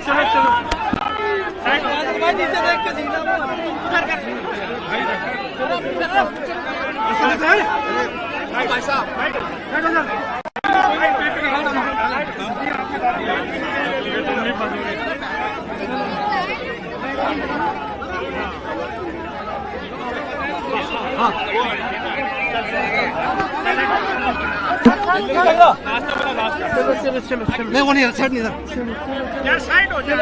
चलो चलो भाई साहब चलो चलो चलो नहीं वो नहीं साइड नहीं यार साइड हो जा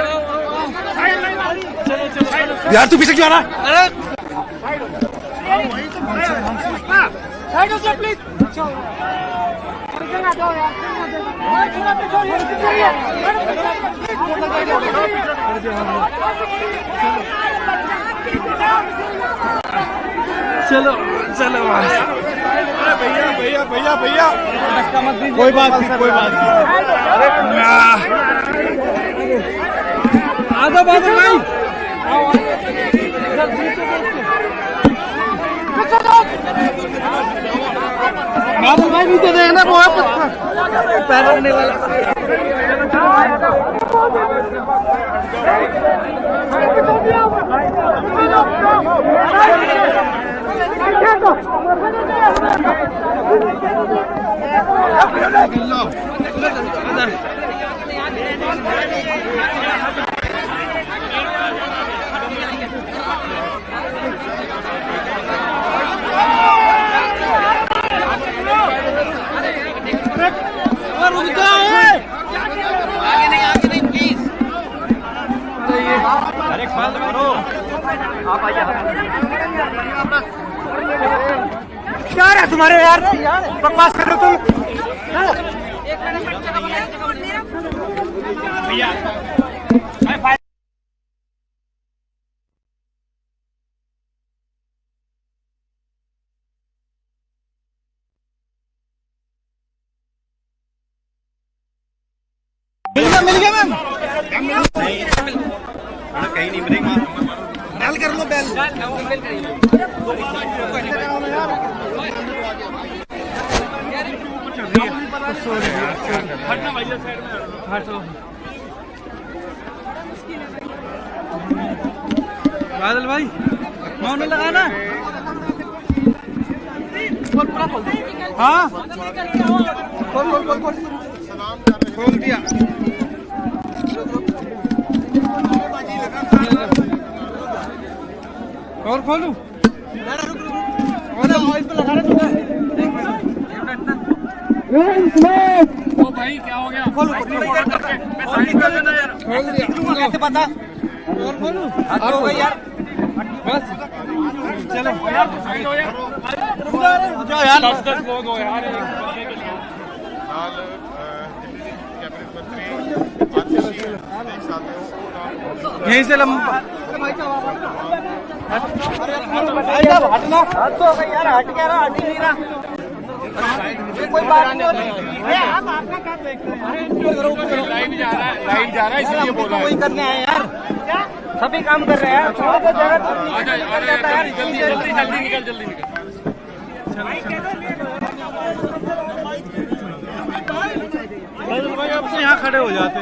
यार तू पीछे क्यों आ रहा अरे साइड हो जा प्लीज चलो चलो भैया भैया भैया भैया कोई बात नहीं कोई बात नहीं आजा बादल भाई बादल भाई नीचे देखना वो पैर रखने वाला क्या है तुम्हारे यार बकवास कर रहे हो तुम भैया मिल गया मैम कहीं नहीं मिलेगा बैल कर लो बैल हटना भैया साइड में हटो बादल भाई मौन लगाना हाँ खोल दिया और खोलू ओ भाई क्या हो गया खोल दिया कैसे पता और खोलू हो गई यार बस चलो यार यार 10 लोग हो यार यहीं से लंबा हटना तो यार हट क्या रहा हट नहीं रहा कोई बात नहीं लाइन जा रहा है इसलिए बोल रहा है वही करने आए यार सभी काम कर रहे हैं जल्दी निकल भाई अब से यहाँ खड़े हो जाते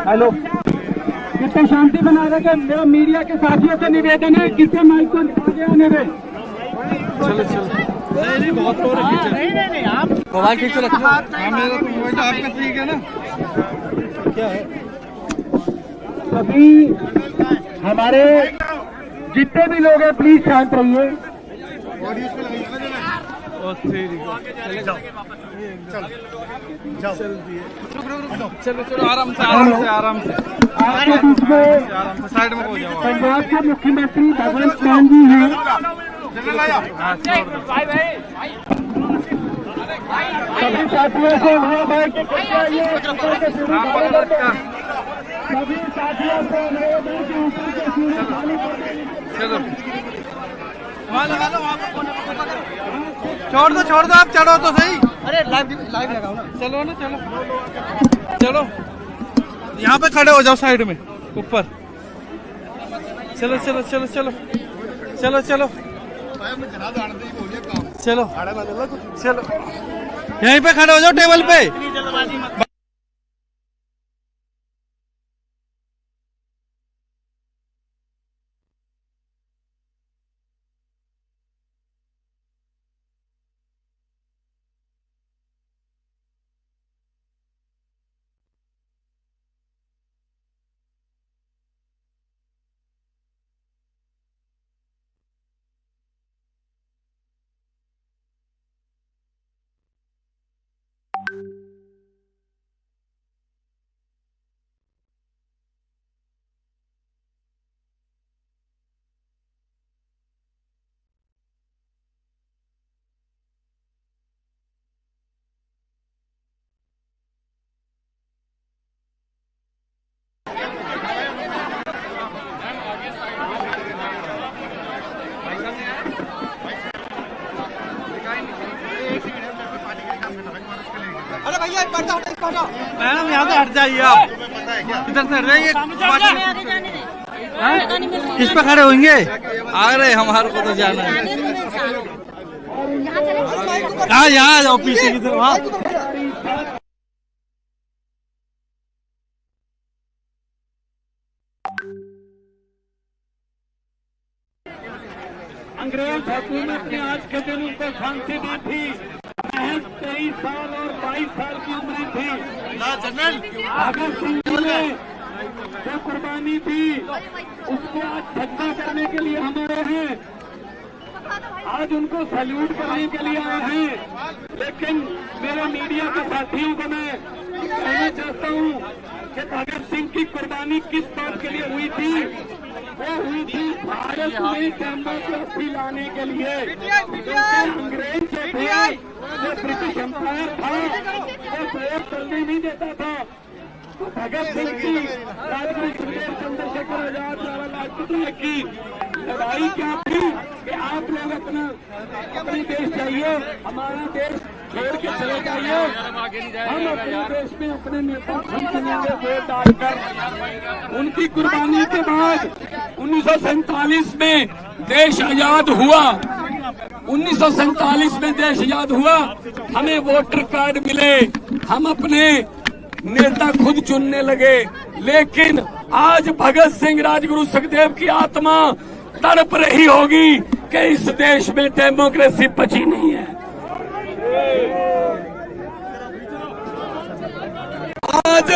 हेलो कितने शांति बना रखे मेरा मीडिया के साथियों से निवेदन है किससे माइक को आगे आने दे चलो चलो नहीं बहुत हो रही है नहीं आप मोबाइल खींच रखो हाँ मेरा तो मोबाइल आपका ठीक है ना क्या है सभी हमारे जितने भी लोग हैं प्लीज शांत रहिए चलो चलो आराम से आपके बीच में साइड में हो जाओ पंजाब के मुख्यमंत्री भगवंत मान जी हैं सभी साथियों से सभी साथियों से चलो वहाँ लगा लो छोड़ दो आप चढ़ो तो सही अरे लाइव लगाओ ना चलो चलो यहाँ पे खड़े हो जाओ साइड में ऊपर चलो यहीं पे खड़े हो जाओ टेबल पे मैडम यहाँ से हट जाइए आप, इधर से हट जाइए। किस पे खड़े होंगे? आ रहे हमारे को तो जाना है। कहाँ यहाँ जाओ पीछे की तरफ। हाँ अंग्रेज हुकूमत ने आज के दिन उनको फांसी दी थी। महज 23 साल और 22 साल की उम्र थी। भगत सिंह जी ने जो कुर्बानी दी उसको आज सज्जा करने के लिए हम आए हैं, आज उनको सैल्यूट करने के लिए आए हैं। लेकिन मेरे मीडिया के साथियों को मैं कहना चाहता हूं कि भगत सिंह की कुर्बानी किस बात के लिए हुई थी? वो हुई थी भारत में डेमोक्रेसी लाने के लिए। अंग्रेज जो थे, जो ब्रिटिश एम्पायर था, वो वोट चलने नहीं देता था। तो भगत सिंह की, राजगुरु सुखदेव चंद्रशेखर आजाद, लाला लाजपत राय की लड़ाई क्या थी कि आप लोग अपने देश जाइए, हमारा देश छोड़ के चले जाइए, हम अपने देश में अपने नेता चुनेंगे वोट डालकर। उनकी कुर्बानी के बाद 1947 में देश आजाद हुआ। 1947 में देश आजाद हुआ, हमें वोटर कार्ड मिले, हम अपने नेता खुद चुनने लगे। लेकिन आज भगत सिंह, राजगुरु सुखदेव की आत्मा तड़प रही होगी कि इस देश में डेमोक्रेसी बची नहीं है। आज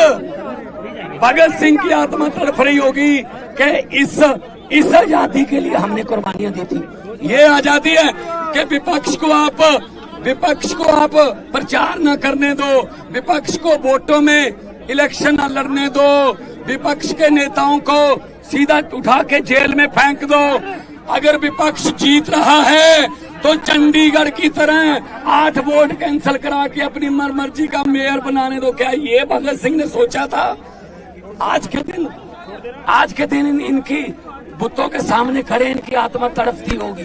भगत सिंह की आत्मा तड़प रही होगी कि इस आजादी के लिए हमने कुर्बानियां दी थी। ये आजादी है कि विपक्ष को आप प्रचार न करने दो, विपक्ष को वोटों में इलेक्शन न लड़ने दो, विपक्ष के नेताओं को सीधा उठा के जेल में फेंक दो। अगर विपक्ष जीत रहा है तो चंडीगढ़ की तरह 8 वोट कैंसिल करा के अपनी मर्जी का मेयर बनाने दो। क्या ये भगत सिंह ने सोचा था? आज के दिन इनकी बुतों के सामने खड़े इनकी आत्मा तड़पती होगी।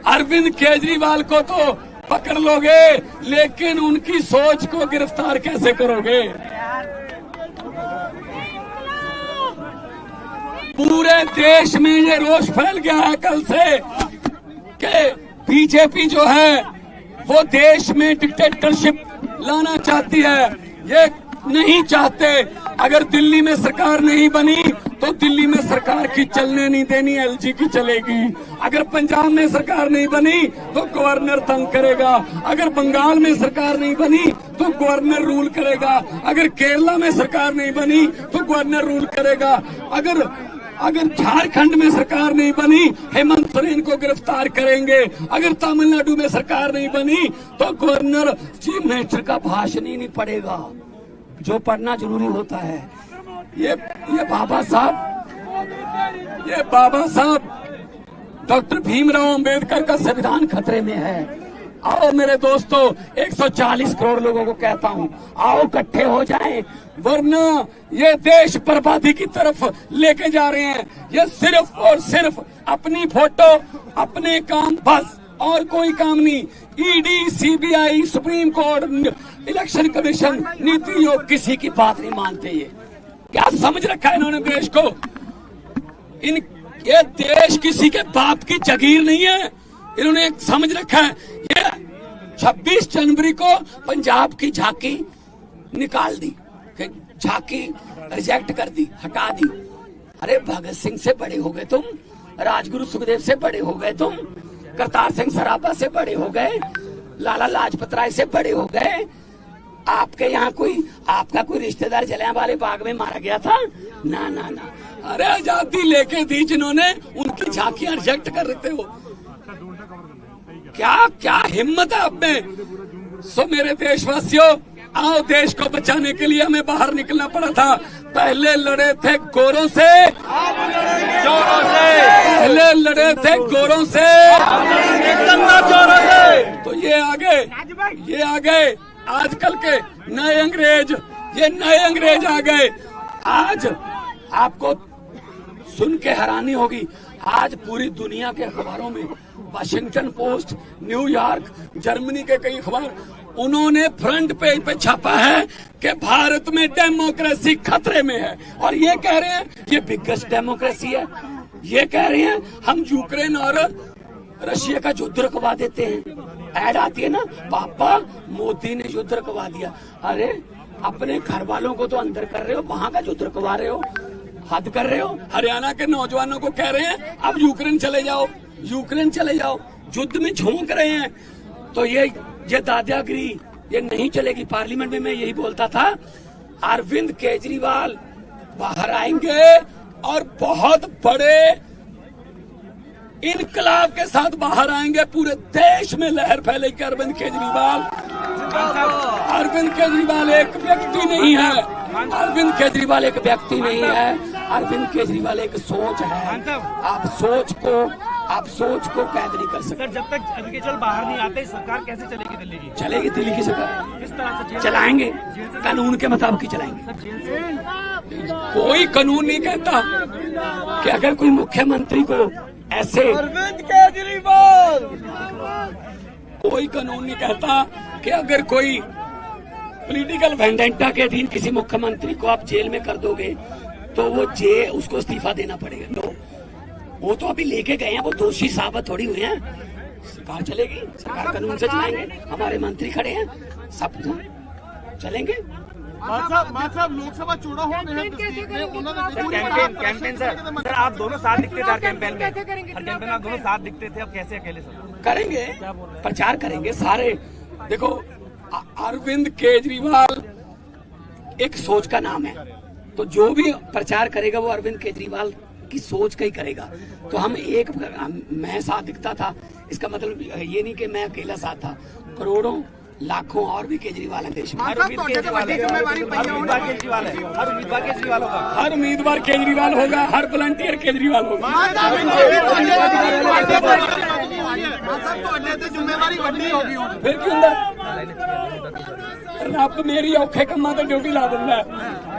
अरविंद केजरीवाल को तो पकड़ लोगे, लेकिन उनकी सोच को गिरफ्तार कैसे करोगे? पूरे देश में ये रोष फैल गया है कल से कि बीजेपी जो है वो देश में डिक्टेटरशिप लाना चाहती है। ये नहीं चाहते। अगर दिल्ली में सरकार नहीं बनी तो दिल्ली में सरकार की चलने नहीं देनी, एलजी की चलेगी। अगर पंजाब में सरकार नहीं बनी तो गवर्नर तंग करेगा। अगर बंगाल में सरकार नहीं बनी तो गवर्नर रूल करेगा। अगर केरला में सरकार नहीं बनी तो गवर्नर रूल करेगा। अगर झारखंड में सरकार नहीं बनी, हेमंत सोरेन को गिरफ्तार करेंगे। अगर तमिलनाडु में सरकार नहीं बनी तो गवर्नर चीफ मिनिस्टर का भाषण ही नहीं पड़ेगा, जो पढ़ना जरूरी होता है। ये बाबा साहब डॉक्टर भीमराव अंबेडकर का संविधान खतरे में है। आओ मेरे दोस्तों, 140 करोड़ लोगों को कहता हूँ, आओ इकट्ठे हो जाएं, वरना ये देश बर्बादी की तरफ लेके जा रहे हैं। ये सिर्फ और सिर्फ अपनी फोटो, अपने काम, बस और कोई काम नहीं। ED, CBI, supreme court, election commission, NITI Aayog किसी की बात नहीं मानते। ये क्या समझ रखा है इन्होंने देश को? ये देश किसी के बाप की जागीर नहीं है। इन्होंने एक समझ रखा है, ये 26 जनवरी को पंजाब की झांकी निकाल दी, झांकी रिजेक्ट कर दी, हटा दी। अरे भगत सिंह से बड़े हो गए तुम, राजगुरु सुखदेव से बड़े हो गए तुम, करतार सिंह सराभा से बड़े हो गए, लाला लाजपत राय से बड़े हो गए। आपके यहाँ आपका कोई रिश्तेदार जलियांवाले बाग में मारा गया था? ना ना ना। अरे आजादी लेके दी जिन्होंने, उनकी झांकियां रिजेक्ट कर रहे हो। क्या हिम्मत है आप में? सो मेरे देशवासियों, आओ, देश को बचाने के लिए हमें बाहर निकलना पड़ा था। पहले लड़े थे गोरों से, पहले लड़े थे गोरों से, तो ये आ गए आजकल के नए अंग्रेज। ये नए अंग्रेज आ गए। आज आपको सुन के हैरानी होगी, आज पूरी दुनिया के अखबारों में वाशिंगटन पोस्ट, न्यूयॉर्क, जर्मनी के कई अखबार, उन्होंने फ्रंट पेज पे छापा है कि भारत में डेमोक्रेसी खतरे में है, और ये कह रहे हैं ये बिगेस्ट डेमोक्रेसी है। ये कह रहे हैं हम यूक्रेन और रशिया का युद्ध रुकवा देते हैं। ऐड आती है ना, पापा मोदी ने युद्ध रुकवा दिया। अरे अपने घर वालों को तो अंदर कर रहे हो, वहां का युद्ध रुकवा रहे हो, हद कर रहे हो। हरियाणा के नौजवानों को कह रहे हैं अब यूक्रेन चले जाओ, यूक्रेन चले जाओ, युद्ध में झोंक रहे हैं। तो ये दादागिरी ये नहीं चलेगी। पार्लियामेंट में मैं यही बोलता था, अरविंद केजरीवाल बाहर आएंगे और बहुत बड़े इनकलाब के साथ बाहर आएंगे, पूरे देश में लहर फैलेगी। अरविंद केजरीवाल एक व्यक्ति नहीं है, अरविंद केजरीवाल एक व्यक्ति नहीं है, अरविंद केजरीवाल एक सोच है। आप सोच को कैद नहीं कर सकते। सर, जब तक अरविंद केजरीवाल बाहर नहीं आते सरकार कैसे चलेगी दिल्ली की? चलेगी दिल्ली की सरकार, किस तरह से चलाएंगे, कानून के मुताबिक ही चलाएंगे। कोई कानून नहीं कहता कि अगर कोई मुख्यमंत्री को ऐसे, अरविंद केजरीवाल, कोई कानून नहीं कहता कि अगर कोई पॉलिटिकल वेंडेंटा के अधीन किसी मुख्यमंत्री को आप जेल में कर दोगे तो वो उसको इस्तीफा देना पड़ेगा। तो वो तो अभी लेके गए हैं, वो दोषी साबित थोड़ी हुए हैं। सरकार चलेगी, सरकार कानून से चलाएंगे, हमारे मंत्री खड़े हैं, सब चलेंगे। लोकसभा चुनाव कैंपेन सर आप दोनों साथ दिखते थे कैंपेन में, हर कैंपेन में आप दोनों साथ दिखते थे, अब कैसे अकेले सर? करेंगे, प्रचार करेंगे सारे। देखो अरविंद केजरीवाल एक सोच का नाम है, तो जो भी प्रचार करेगा वो अरविंद केजरीवाल की सोच का ही करेगा। तो मैं साथ दिखता था, इसका मतलब ये नहीं कि मैं अकेला साथ था, करोड़ों लाखों और भी केजरीवाल है देश में। हर उम्मीदवार केजरीवाल होगा, हर वॉलंटियर केजरीवाल होगा। फिर क्यों रब मेरी औखे कमां ते ड्यूटी ला दिंदा है,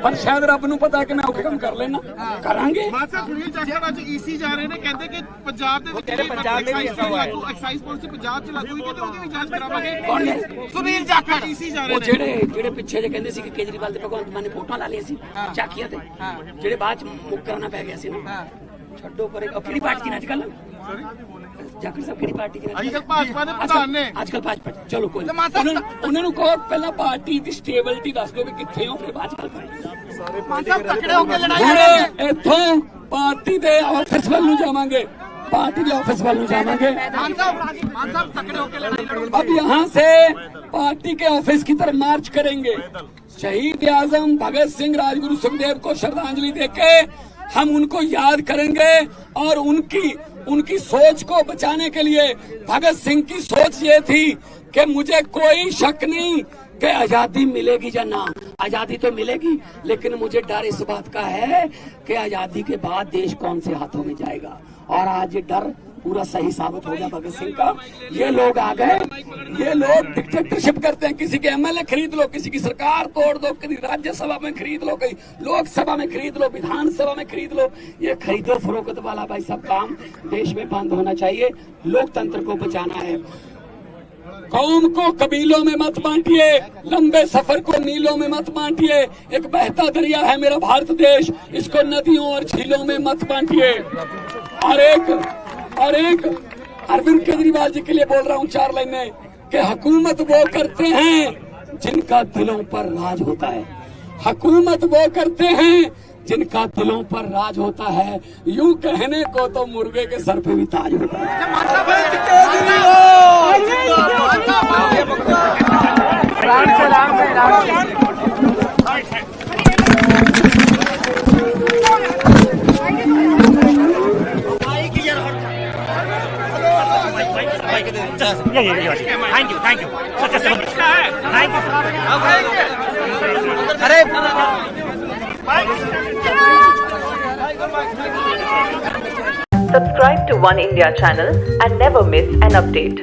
पर शायद रब नूं पता कि मैं औखे काम कर लेना। करांगे। सुनील जाखड़ ਅੱਜ ਈਸੀ ਜਾ ਰਹੇ ਨੇ, ਕਹਿੰਦੇ ਕਿ ਪੰਜਾਬ ਦੇ ਵਿੱਚ ਐਕਸਾਈਜ਼ ਪਾਲਿਸੀ ਪੰਜਾਬ 'ਚ ਲਾਗੂ ਹੋਈ ਤੇ ਉਹਦੀ ਵੀ ਜਾਂਚ ਕਰਾਵਾਂਗੇ। ਕੌਣ ਨੇ? ਸੁਨੀਲ ਜਾਖੜ ਈਸੀ ਜਾ ਰਹੇ ਨੇ। ਜਿਹੜੇ ਪਿੱਛੇ ਜੇ ਕਹਿੰਦੇ ਸੀ ਕਿ ਕੇਜਰੀਵਾਲ ਤੇ ਭਗਵੰਤ ਮਾਨ ਨੇ ਫੋਟੋਆਂ ਲਾ ਲਈਆਂ ਸੀ ਚਾਕੀਆਂ ਤੇ, ਜਿਹੜੇ ਬਾਅਦ ਚ ਮੁੱਕਰਨਾ ਪੈ ਗਿਆ ਸੀ ਨਾ, ਛੱਡੋ ਪਰੇ। ਕਿਹੜੀ ਪਾਰਟੀ ਨੇ ਅੱਜ ਕੱਲ? ਜਾਖੜ ਸਾਹਿਬ ਕਿਹੜੀ ਪਾਰਟੀ ਦੇ? ਅੱਜ ਕੱਲ ਭਾਜਪਾ ਦੇ ਪ੍ਰਧਾਨ ਨੇ। ਅੱਜ ਕੱਲ ਭਾਜਪਾ, ਚਲੋ ਕੋਈ ਉਹਨਾਂ ਨੂੰ ਕਹੋ ਪਹਿਲਾਂ ਪਾਰਟੀ ਦੀ ਸਟੇਬਿਲਿਟੀ ਦੱਸ ਦਿਓ ਕਿ ਕਿੱਥੇ ਹੋ, ਫਿਰ ਬਾਅਦ ਚ ਗੱਲ ਕਰਾਂਗੇ। ਤਕੜੇ ਹੋ ਕੇ ਲੜਾਈ ਇੱਥੋਂ ਪਾਰਟੀ ਦੇ ਆਫਿਸ ਵੱਲ ਨੂੰ जाएंगे, पार्टी के ऑफिस वालों जाएंगे। अब यहाँ से पार्टी के ऑफिस की तरफ मार्च करेंगे। शहीद आजम भगत सिंह, राजगुरु सुखदेव को श्रद्धांजलि देके हम उनको याद करेंगे, और उनकी सोच को बचाने के लिए भगत सिंह की सोच ये थी कि मुझे कोई शक नहीं कि आजादी मिलेगी या ना, आजादी तो मिलेगी, लेकिन मुझे डर इस बात का है कि आजादी के बाद देश कौन से हाथों में जाएगा। और आज ये डर पूरा सही साबित हो गया भगत सिंह का। ये लोग आ गए, ये लोग डिक्टेटरशिप करते हैं, किसी के एमएलए खरीद लो, किसी की सरकार तोड़ दो, किसी राज्यसभा में खरीद लो, कहीं लोकसभा में खरीद लो, विधानसभा में खरीद लो। ये खरीदो फरोख्त वाला भाई सब काम देश में बंद होना चाहिए। लोकतंत्र को बचाना है। कौम को कबीलों में मत बांटिए, लंबे सफर को मीलों में मत बांटिए। एक बहता दरिया है मेरा भारत देश, इसको नदियों और झीलों में मत बांटिए। और एक अरविंद केजरीवाल जी के लिए बोल रहा हूँ 4 लाइनें कि हुकूमत वो करते हैं जिनका दिलों पर राज होता है, हुकूमत वो करते हैं जिनका दिलों पर राज होता है। यूं कहने को तो मुर्गे के सर पे भी ताज होता है। Thank you thank you. अरे Subscribe to One India channel and never miss an update.